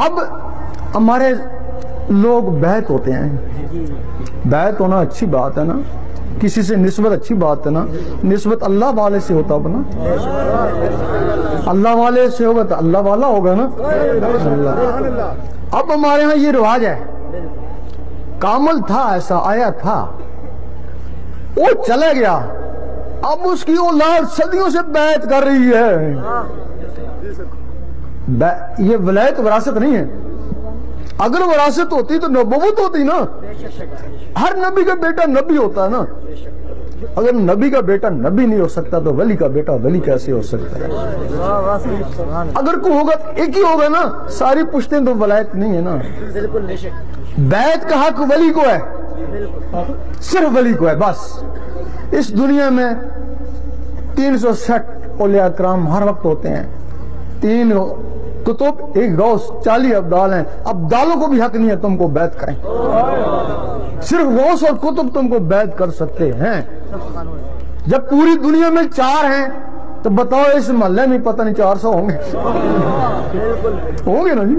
اب ہمارے لوگ بیعت ہوتے ہیں، بیعت ہونا اچھی بات ہے نا، کسی سے نسبت اچھی بات ہے نا، نسبت اللہ والے سے ہوتا نا، اللہ والے سے ہوگا تو اللہ والا ہوگا نا۔ اب ہمارے ہاں یہ رواج ہے، کامل تھا، ایسا آیا تھا، وہ چلے گیا، اب اس کی اولاد صدیوں سے بیعت کر رہی ہے۔ یہ ولایت وراثت نہیں ہے، اگر وراثت ہوتی تو نبوت ہوتی نا، ہر نبی کا بیٹا نبی ہوتا ہے نا، اگر نبی کا بیٹا نبی نہیں ہو سکتا تو ولی کا بیٹا ولی کیسے ہو سکتا ہے؟ اگر کوئی ہوگا ایک ہی ہوگا نا، ساری پشتیں تو ولایت نہیں ہے نا۔ بیعت کا حق ولی کو ہے، صرف ولی کو ہے بس۔ اس دنیا میں 360 اولیاء کرام ہر وقت ہوتے ہیں، 3 کتب، 1 غوث، 40 ابدال ہیں، ابدالوں کو بھی حق نہیں ہے تم کو بیعت کریں، صرف غوث اور کتب تم کو بیعت کر سکتے ہیں۔ جب پوری دنیا میں 4 ہیں تو بتاؤ اس محلے میں پتہ نہیں 400 ہوں گے نا جی۔